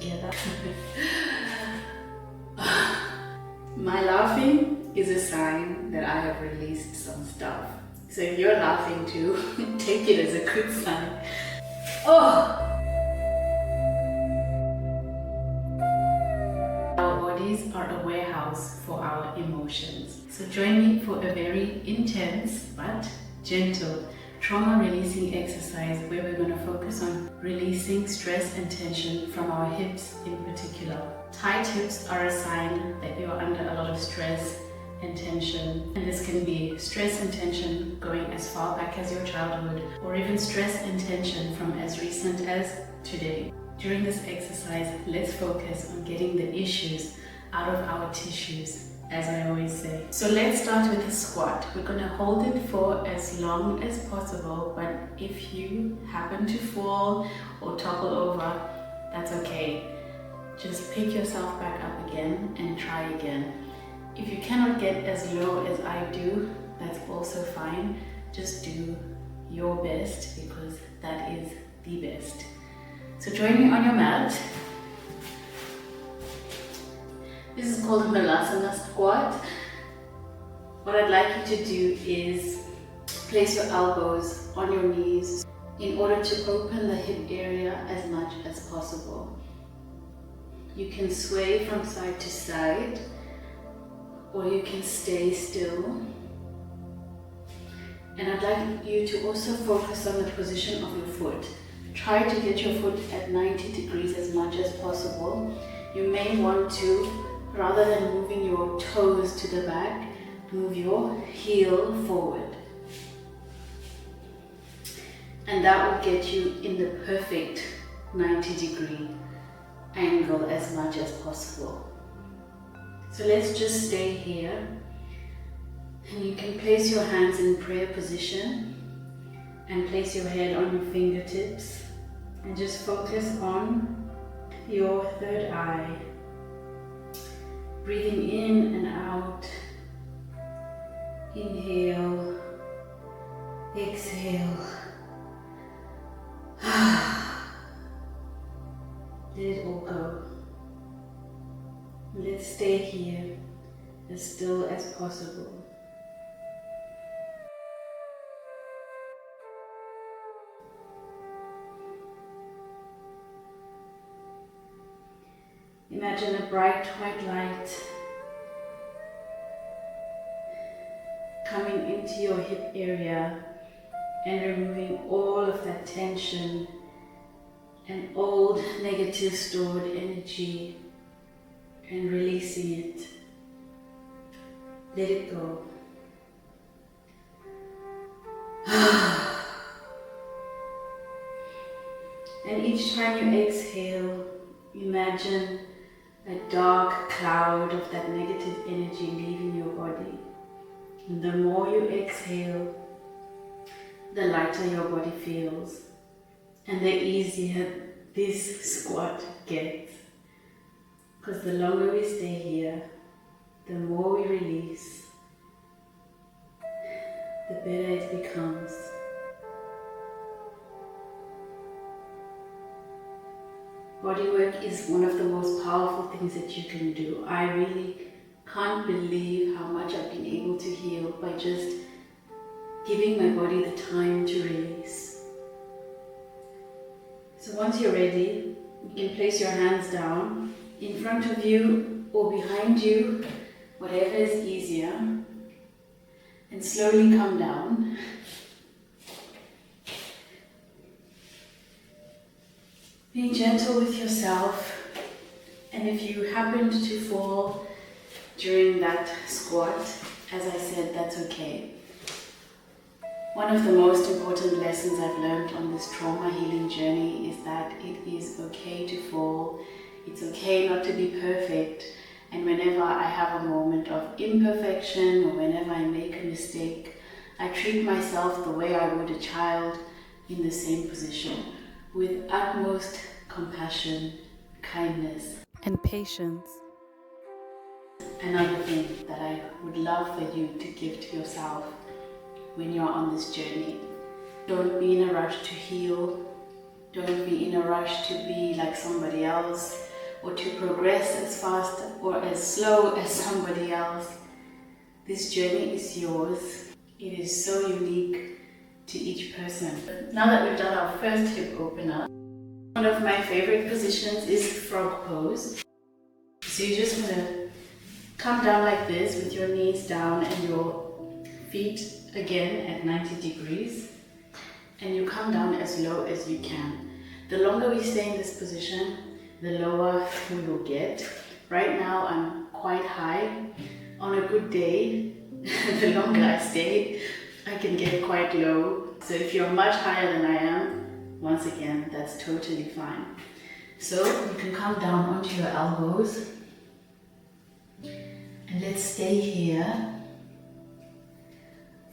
together. My laughing is a sign that I have released some stuff. So if you're laughing too, take it as a good sign. Oh! Our bodies are a warehouse for our emotions. So join me for a very intense but gentle trauma releasing exercise where we're going to focus on releasing stress and tension from our hips in particular. Tight hips are a sign that you're under a lot of stress and tension, and this can be stress and tension going as far back as your childhood, or even stress and tension from as recent as today. During this exercise, let's focus on getting the issues out of our tissues, as I always say. So let's start with a squat. We're going to hold it for as long as possible, but if you happen to fall or topple over, that's okay. Just pick yourself back up again and try again. If you cannot get as low as I do, that's also fine. Just do your best, because that is the best. So join me on your mat. This is called Malasana squat. What I'd like you to do is place your elbows on your knees in order to open the hip area as much as possible. You can sway from side to side, or you can stay still. And I'd like you to also focus on the position of your foot. Try to get your foot at 90 degrees as much as possible. You may want to, rather than moving your toes to the back, move your heel forward. And that will get you in the perfect 90-degree angle as much as possible. So let's just stay here, and you can place your hands in prayer position and place your head on your fingertips and just focus on your third eye. Breathing in and out. Inhale, exhale. Let it all go. Let's stay here as still as possible. Imagine a bright white light coming into your hip area and removing all of that tension and old negative stored energy and releasing it. Let it go. And each time you exhale, imagine a dark cloud of that negative energy leaving your body. And the more you exhale, the lighter your body feels, and the easier this squat gets. Because the longer we stay here, the more we release, the better it becomes. Bodywork is one of the most powerful things that you can do. I really can't believe how much I've been able to heal by just giving my body the time to release. So once you're ready, you can place your hands down in front of you or behind you, whatever is easier, and slowly come down. Being gentle with yourself, and if you happened to fall during that squat, as I said, that's okay. One of the most important lessons I've learned on this trauma healing journey is that it is okay to fall. It's okay not to be perfect, and whenever I have a moment of imperfection or whenever I make a mistake, I treat myself the way I would a child in the same position, with utmost compassion, kindness, and patience. Another thing that I would love for you to give to yourself when you're on this journey: don't be in a rush to heal. Don't be in a rush to be like somebody else. or to progress as fast or as slow as somebody else. This journey is yours. It is so unique to each person. Now that we've done our first hip opener, one of my favorite positions is frog pose. So you're just going to come down like this with your knees down and your feet again at 90 degrees. And you come down as low as you can. The longer we stay in this position, the lower we will get. Right now I'm quite high. On a good day, the longer I stay, I can get quite low. So if you're much higher than I am, once again, that's totally fine. So you can come down onto your elbows. And let's stay here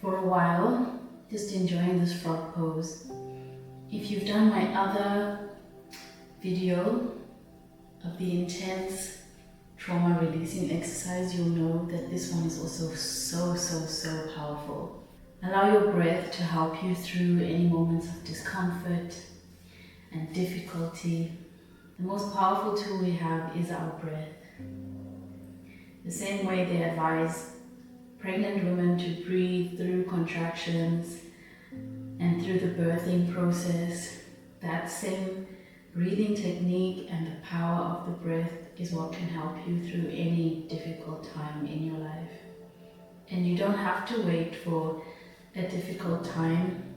for a while, just enjoying this frog pose. If you've done my other video of the intense trauma releasing exercise, you'll know that this one is also so powerful. Allow your breath to help you through any moments of discomfort and difficulty. The most powerful tool we have is our breath. The same way they advise pregnant women to breathe through contractions and through the birthing process, that same breathing technique and the power of the breath is what can help you through any difficult time in your life. And you don't have to wait for a difficult time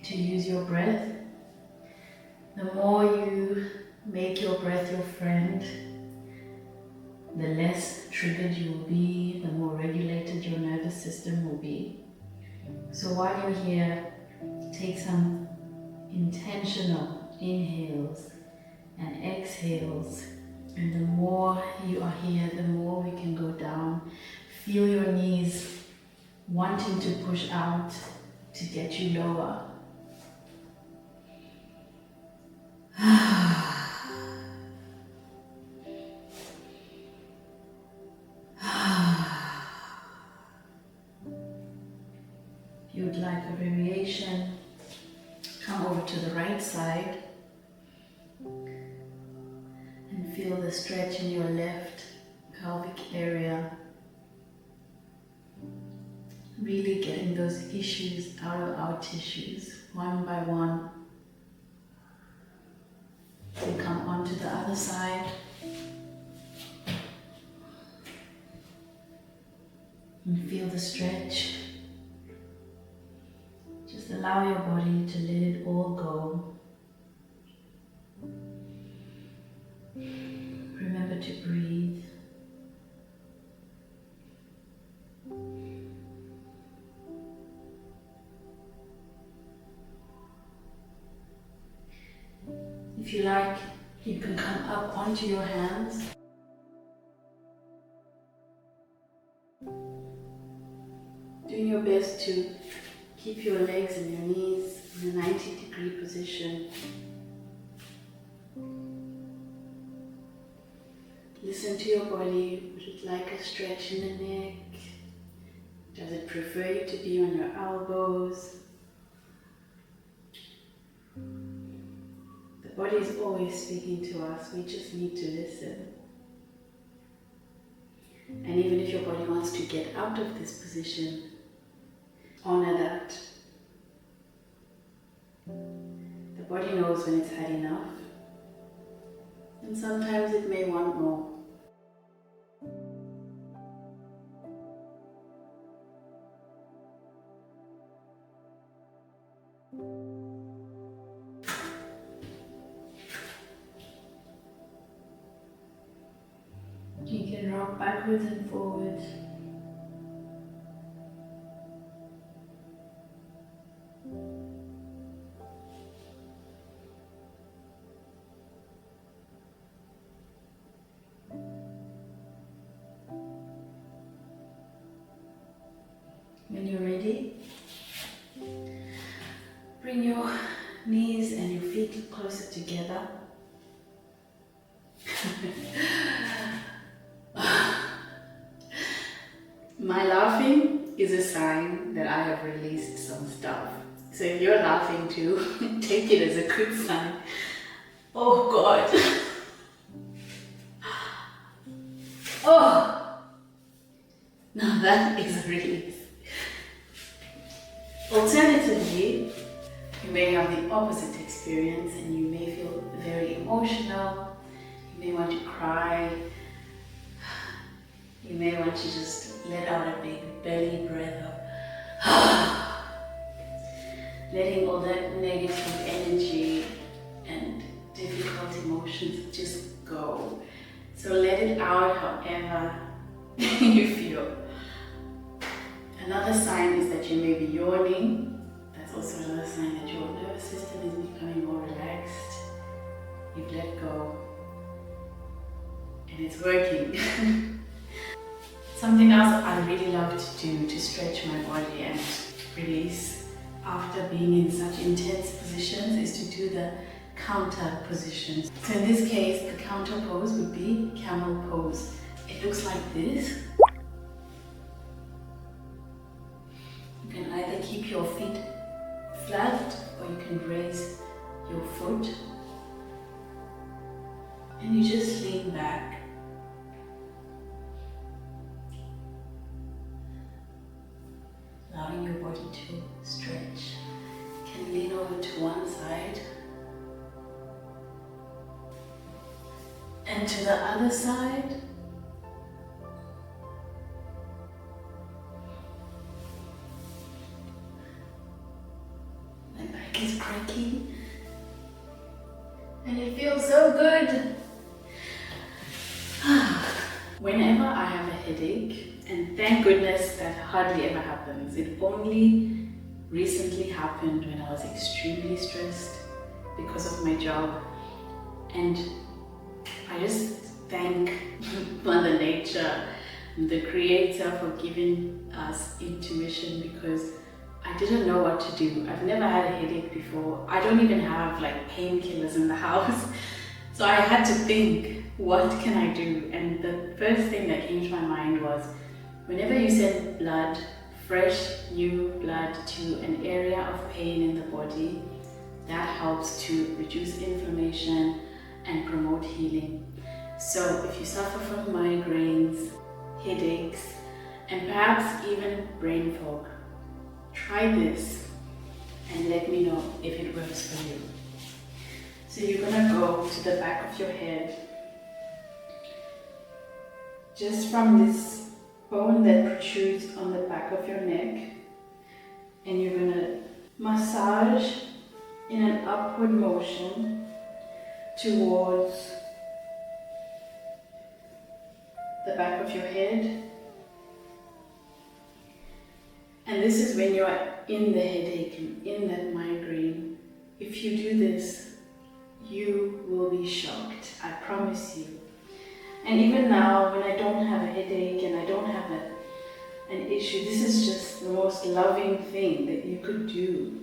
to use your breath. The more you make your breath your friend, the less triggered you will be, the more regulated your nervous system will be. So while you're here, take some intentional inhales and exhales. And the more you are here, the more we can go down. Feel your knees wanting to push out to get you lower. If you would like a variation, come over to the right side and feel the stretch in your left pelvic area. Really getting those issues out of our tissues one by one. And come onto the other side. And feel the stretch. Just allow your body to let it all go. Remember to breathe. If you like, you can come up onto your hands. Doing your best to keep your legs and your knees in a 90-degree position. Listen to your body. Would it like a stretch in the neck? Does it prefer you to be on your elbows? The body is always speaking to us. We just need to listen. And even if your body wants to get out of this position, honor that. The body knows when it's had enough, and sometimes it may want more. You can rock backwards and forwards. When you're ready, bring your knees and your feet closer together. My laughing is a sign that I have released some stuff. So if you're laughing too, take it as a good sign. Oh God. release. Alternatively, you may have the opposite experience and you may feel very emotional. You may want to cry. You may want to just let out a big belly breath of letting all that negative energy and difficult emotions just go. So let it out however you feel. Another sign is that you may be yawning. That's also another sign that your nervous system is becoming more relaxed. You've let go and it's working. Something else I really love to do to stretch my body and release after being in such intense positions is to do the counter positions. So in this case, the counter pose would be camel pose. It looks like this. You can either keep your feet flat or you can raise your foot and you just lean back. Allowing your body to stretch. You can lean over to one side and to the other side. My back is cracking and it feels so good. Whenever I have a headache, and thank goodness that hardly ever happens. It only recently happened when I was extremely stressed because of my job. And I just thank Mother Nature, the Creator, for giving us intuition because I didn't know what to do. I've never had a headache before. I don't even have like painkillers in the house. So I had to think, what can I do? And the first thing that came to my mind was, whenever you send blood, fresh, new blood to an area of pain in the body, that helps to reduce inflammation and promote healing. So if you suffer from migraines, headaches, and perhaps even brain fog, try this and let me know if it works for you. So you're gonna go to the back of your head, just from this bone that protrudes on the back of your neck, and you're going to massage in an upward motion towards the back of your head. And this is when you are in the headache and in that migraine. If you do this, you will be shocked, I promise you. And even now, when I don't have a headache and I don't have an issue, this is just the most loving thing that you could do.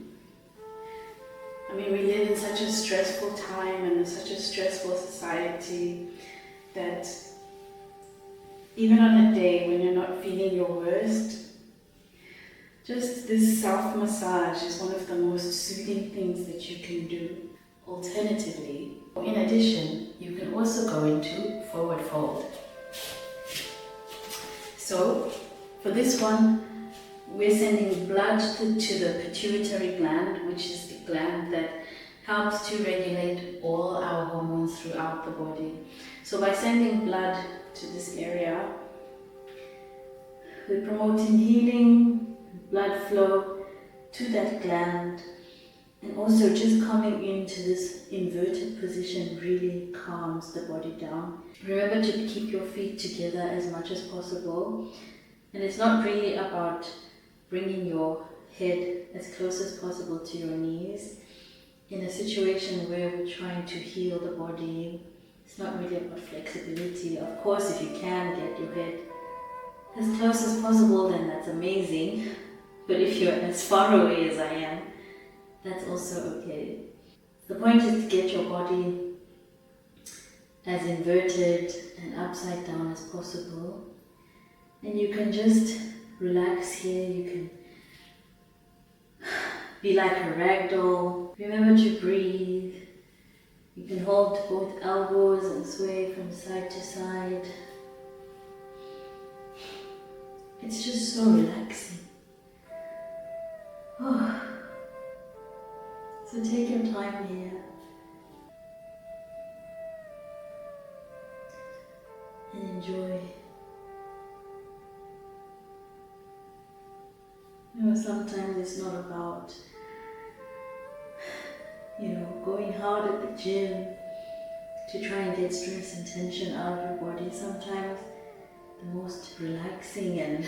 I mean, we live in such a stressful time and in such a stressful society that even on a day when you're not feeling your worst, just this self-massage is one of the most soothing things that you can do. Alternatively, in addition, you can also go into forward fold. So, for this one, we're sending blood to the pituitary gland, which is the gland that helps to regulate all our hormones throughout the body. So by sending blood to this area, we're promoting healing, blood flow to that gland. And also just coming into this inverted position really calms the body down. Remember to keep your feet together as much as possible. And it's not really about bringing your head as close as possible to your knees. In a situation where we're trying to heal the body, it's not really about flexibility. Of course, if you can get your head as close as possible, then that's amazing. But if you're as far away as I am, that's also okay. The point is to get your body as inverted and upside down as possible. And you can just relax here. You can be like a ragdoll. Remember to breathe. You can hold both elbows and sway from side to side. It's just so relaxing. Oh. So take your time here. And enjoy. Sometimes it's not about, going hard at the gym to try and get stress and tension out of your body. Sometimes the most relaxing and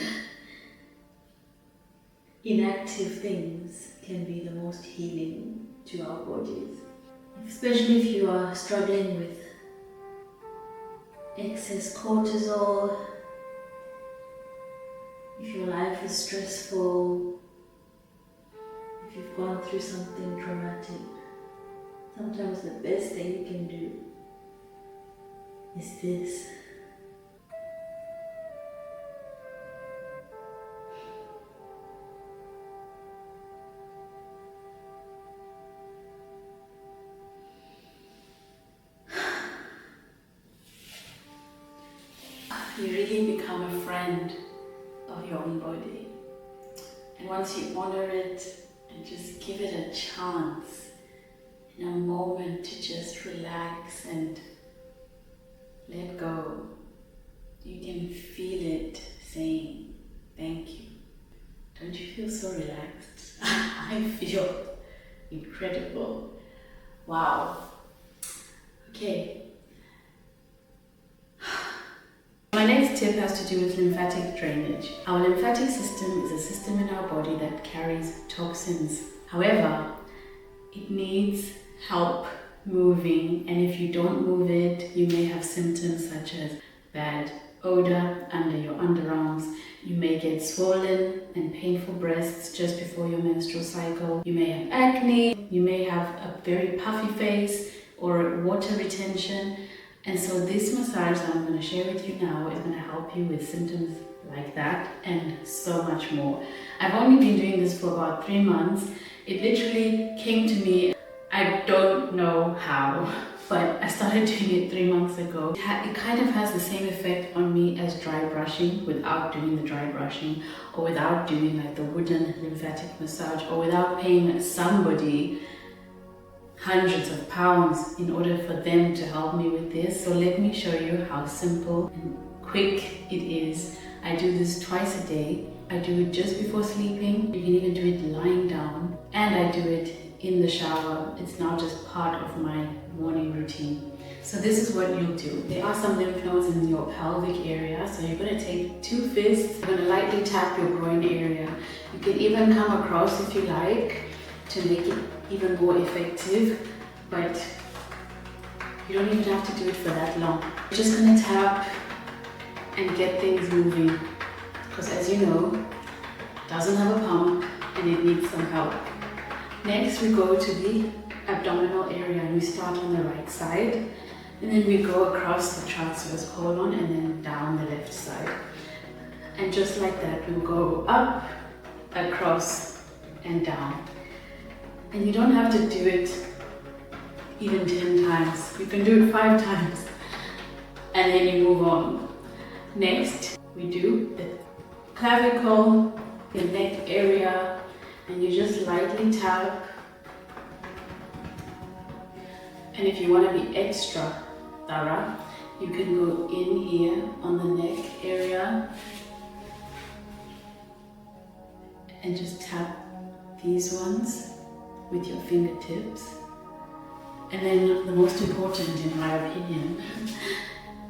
inactive things can be the most healing to our bodies. Especially if you are struggling with excess cortisol, if your life is stressful, if you've gone through something traumatic, sometimes the best thing you can do is this. You really become a friend of your own body. And once you honor it and just give it a chance, in a moment to just relax and let go, you can feel it saying, thank you. Don't you feel so relaxed? I feel incredible. Wow. Okay. My next tip has to do with lymphatic drainage. Our lymphatic system is a system in our body that carries toxins. However, it needs help moving, and if you don't move it, you may have symptoms such as bad odor under your underarms. You may get swollen and painful breasts just before your menstrual cycle. You may have acne. You may have a very puffy face or water retention. And so this massage that I'm going to share with you now is going to help you with symptoms like that and so much more. I've only been doing this for about 3 months. It literally came to me, I don't know how, but I started doing it 3 months ago. It kind of has the same effect on me as dry brushing without doing the dry brushing, or without doing like the wooden lymphatic massage, or without paying somebody hundreds of pounds in order for them to help me with this. So let me show you how simple and quick it is. I do this twice a day. I do it just before sleeping. You can even do it lying down, and I do it in the shower. It's now just part of my morning routine. So this is what you'll do. There are some lymph nodes in your pelvic area, so you're going to take 2 fists. You're going to lightly tap your groin area. You can even come across if you like to make it even more effective, but you don't even have to do it for that long. You're just going to tap and get things moving, because as you know, it doesn't have a pump and it needs some help. Next we go to the abdominal area, and we start on the right side, and then we go across the transverse colon and then down the left side. And just like that, we'll go up, across and down. And you don't have to do it even 10 times. You can do it 5 times and then you move on. Next, we do the clavicle, the neck area, and you just lightly tap. And if you want to be extra thorough, you can go in here on the neck area and just tap these ones with your fingertips. And then the most important, in my opinion,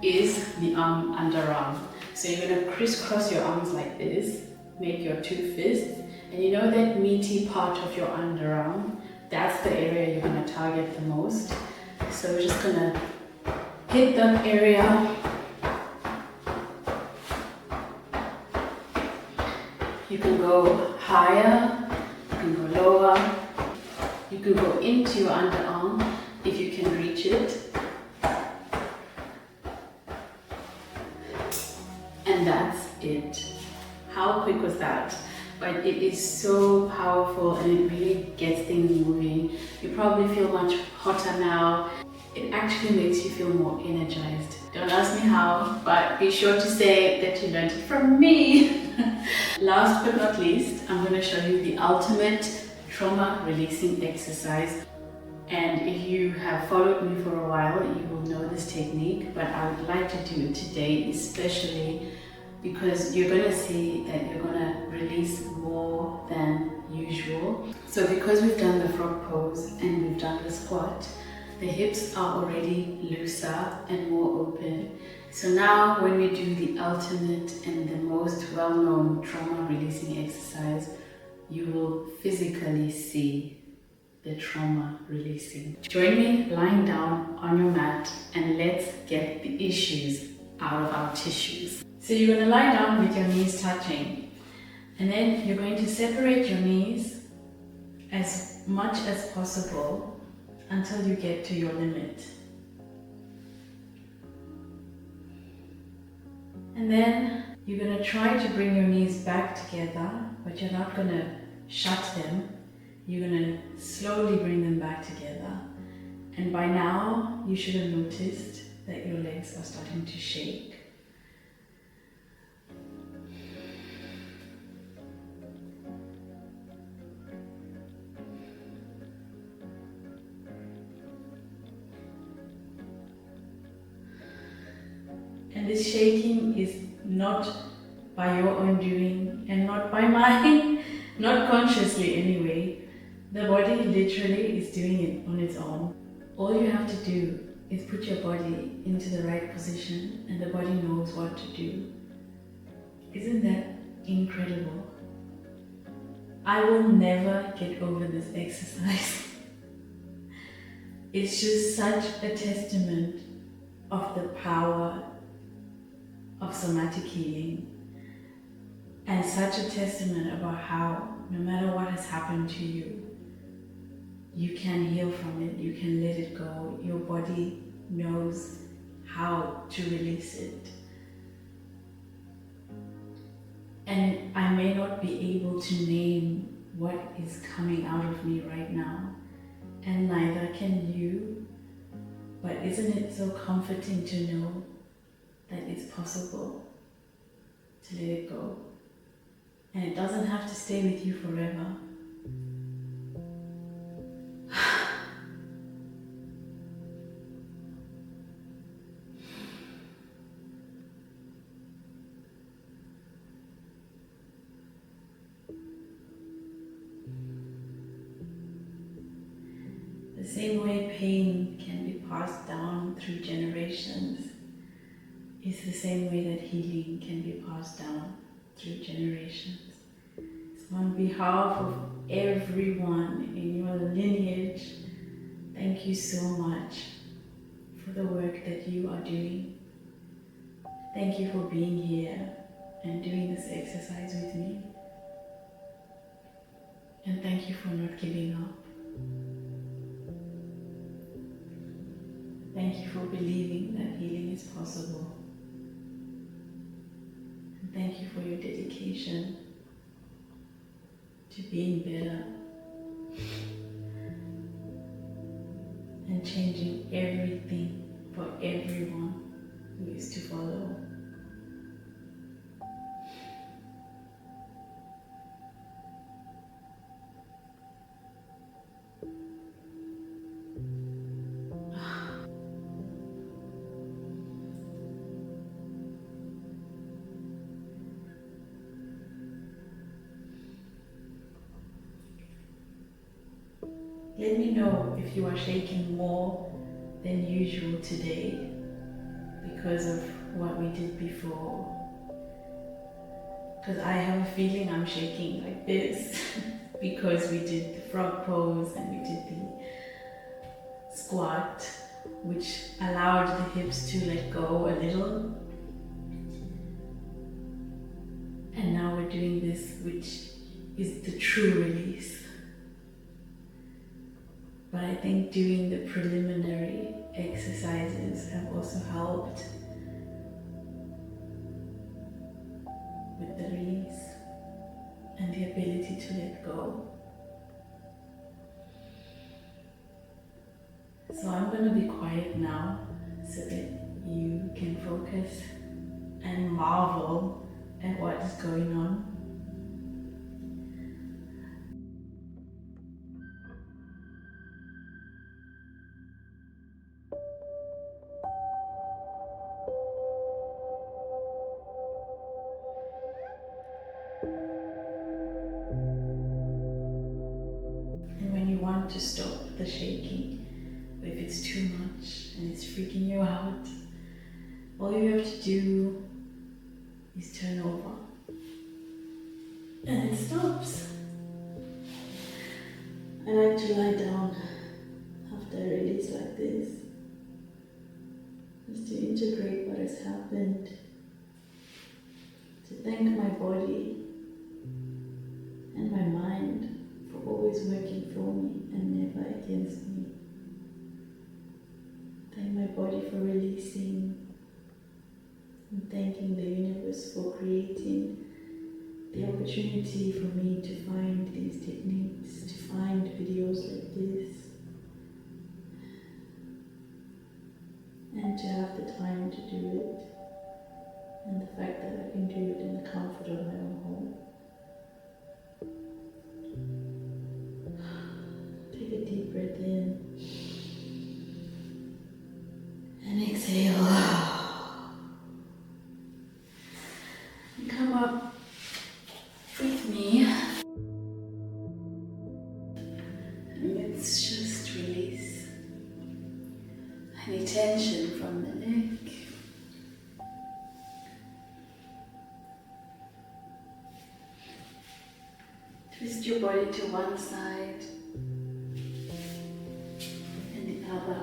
is the underarm. So you're going to crisscross your arms like this, make your 2 fists, and you know that meaty part of your underarm, that's the area you're going to target the most. So we're just going to hit that area. You can go higher, you can go lower. You can go into your underarm if you can reach it. And that's it. How quick was that? But it is so powerful and it really gets things moving. You probably feel much hotter now. it actually makes you feel more energized. Don't ask me how, but be sure to say that you learned it from me. Last but not least, I'm going to show you the ultimate trauma releasing exercise. And if you have followed me for a while, you will know this technique, but I would like to do it today, especially because you're going to see that you're going to release more than usual. So because we've done the frog pose and we've done the squat, the hips are already looser and more open. So now when we do the ultimate and the most well-known trauma releasing exercise, you will physically see the trauma releasing. Join me lying down on your mat and let's get the issues out of our tissues. So you're going to lie down with your knees touching, and then you're going to separate your knees as much as possible until you get to your limit. And then you're going to try to bring your knees back together, but you're not going to shut them. You're going to slowly bring them back together. And by now, you should have noticed that your legs are starting to shake. And this shaking is not by your own doing and not by mine, not consciously anyway. The body literally is doing it on its own. All you have to do is put your body into the right position and the body knows what to do. Isn't that incredible? I will never get over this exercise. It's just such a testament of the power of somatic healing, and such a testament about how no matter what has happened to you, you can heal from it, you can let it go. Your body knows how to release it. And I may not be able to name what is coming out of me right now, and neither can you, but isn't it so comforting to know that it's possible to let it go? And it doesn't have to stay with you forever. The same way pain can be passed down through generations is the same way that healing can be passed down through generations. So on behalf of everyone in your lineage, thank you so much for the work that you are doing. Thank you for being here and doing this exercise with me. And thank you for not giving up. Thank you for believing that healing is possible. And thank you for your dedication to being better and changing everything for everyone who is to follow. Let me know if you are shaking more than usual today because of what we did before. Because I have a feeling I'm shaking like this because we did the frog pose and we did the squat, which allowed the hips to let go a little. And now we're doing this, which is the true release. But I think doing the preliminary exercises have also helped with the release and the ability to let go. So I'm going to be quiet now so that you can focus and marvel at what is going on. And when you want to stop the shaking, or if it's too much and it's freaking you out, all you have to do is turn over and it stops. I like to lie down after a release like this, just to integrate what has happened, to thank my body and my mind for always working for me and never against me. Thank my body for releasing, and thanking the universe for creating the opportunity for me to find these techniques, to find videos like this, and to have the time to do it, and the fact that I can do it in the comfort of my own home. Take a deep breath in and exhale. And come up with me. And let's just release any tension from the neck. Twist your body to one side and the other.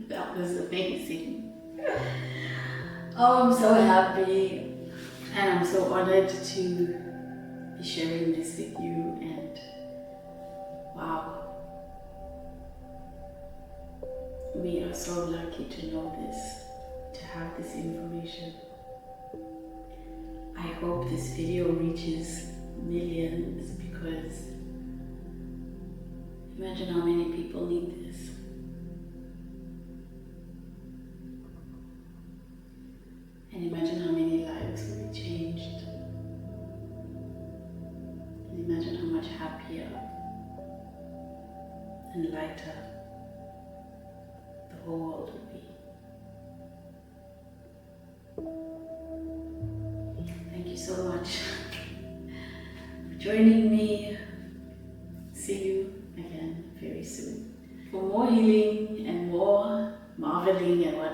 That was amazing. Oh, I'm so happy and I'm so honored to be sharing this with you, and wow, we are so lucky to know this, to have this information. I hope this video reaches millions, because imagine how many people need this. And imagine how many lives will be changed. And imagine how much happier and lighter the whole world will be. Thank you so much for joining me. See you again very soon for more healing and more marveling at what